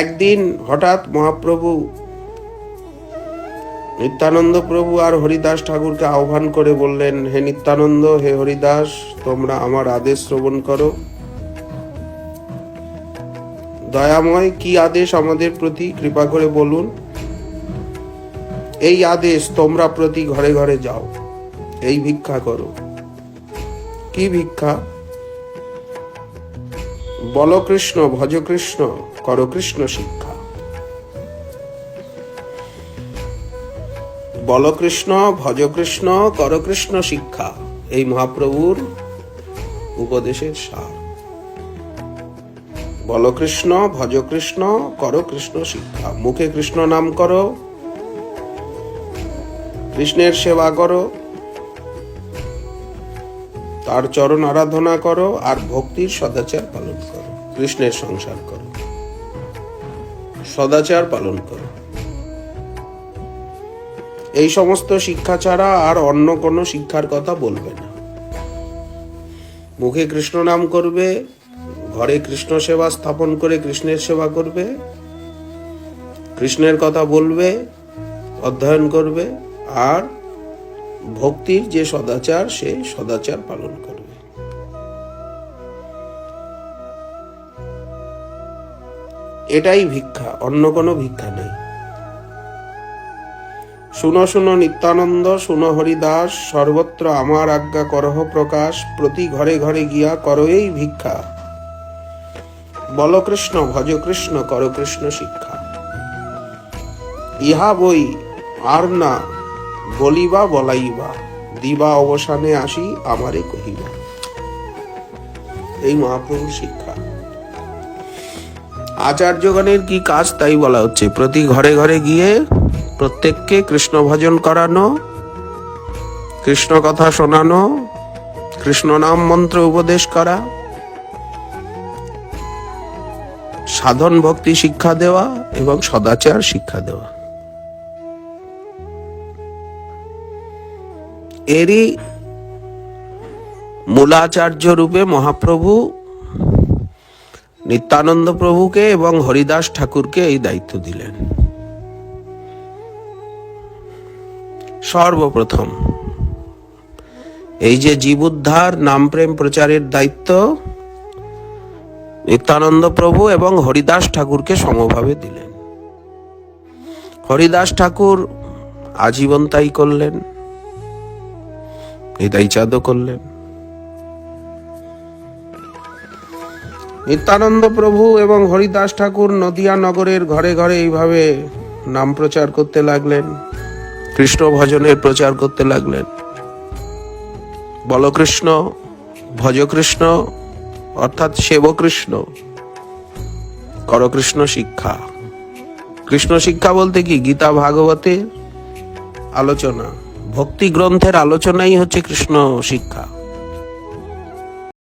একদিন হঠাৎ মহাপ্রভু নিত্যানন্দ প্রভু আর হরিদাস ঠাকুরকে আহ্বান করে বললেন, হে নিত্যানন্দ, হে হরিদাস, তোমরা আমার আদেশ শ্রবণ করো। দয়াময়, কি আদেশ আমাদের প্রতি, কৃপা করে বলুন। এই আদেশ, তোমরা প্রতি ঘরে ঘরে যাও, এই ভিক্ষা করো। কি ভিক্ষা? বল কৃষ্ণ, ভজ কৃষ্ণ, কর কৃষ্ণ শিক্ষা। বল কৃষ্ণ, ভজ কৃষ্ণ, কর কৃষ্ণ শিক্ষা, এই মহাপ্রভুর উপদেশের সার। বল কৃষ্ণ, ভজ কৃষ্ণ, কর কৃষ্ণ শিক্ষা। মুখে কৃষ্ণ নাম করো, কৃষ্ণের সেবা করো, তার চরণ আরাধনা করো, আর ভক্তির সদাচার পালন করো। কৃষ্ণের সংসার করো, সদাচার পালন করো। এই সমস্ত শিক্ষা ছাড়া আর অন্য কোনো শিক্ষার কথা বলবে না। মুখে কৃষ্ণ নাম করবে, ঘরে কৃষ্ণ সেবা স্থাপন করে কৃষ্ণের সেবা করবে, কৃষ্ণের কথা বলবে, অধ্যয়ন করবে, আর ভক্তির যে সদাচার, সেই সদাচার পালন করবে। এটাই ভিক্ষা, অন্য কোনো ভিক্ষা নেই। শুনো শুনো নিত্যানন্দ, শুনো হরিদাস, সর্বত্র আমার আজ্ঞা করহ প্রকাশ, প্রতি ঘরে ঘরে গিয়া করো এই ভিক্ষা। বল কৃষ্ণ, ভজ কৃষ্ণ, কর কৃষ্ণ শিক্ষা। ইহা বই আর না বলিবা বলাইবা, দিবা অবসানে আসি আমারে কহিবা। এই মহাপ্রভুর শিক্ষা। আচার্যগণের কি কাজ তাই বলা হচ্ছে। প্রতি ঘরে ঘরে গিয়ে প্রত্যেককে কৃষ্ণ ভজন করানো, কৃষ্ণ কথা শোনানো, কৃষ্ণ নাম মন্ত্র উপদেশ করা, সাধন ভক্তি শিক্ষা দেওয়া এবং সদাচার শিক্ষা দেওয়া। এরই মূলাচার্য রূপে মহাপ্রভু নিত্যানন্দ প্রভুকে এবং হরিদাস ঠাকুরকে এই দায়িত্ব দিলেন। সর্বপ্রথম এই যে জীব উদ্ধার, নাম প্রেম প্রচারের দায়িত্ব নিত্যানন্দ প্রভু এবং হরিদাস ঠাকুরকে সমভাবে দিলেন। হরিদাস ঠাকুর আজীবন তাই করলেন, এই দায়িত্ব করলেন। নিত্যানন্দ প্রভু এবং হরিদাস ঠাকুর নদিয়া নগরের ঘরে ঘরে এইভাবে নাম প্রচার করতে লাগলেন, কৃষ্ণ ভজনের প্রচার করতে লাগলেন। বল কৃষ্ণ, ভজ কৃষ্ণ অর্থাৎ সেব কৃষ্ণ, কর কৃষ্ণ শিক্ষা। কৃষ্ণ শিক্ষা বলতে কি? গীতা ভাগবতের আলোচনা, ভক্তি গ্রন্থের আলোচনাই হচ্ছে কৃষ্ণ শিক্ষা।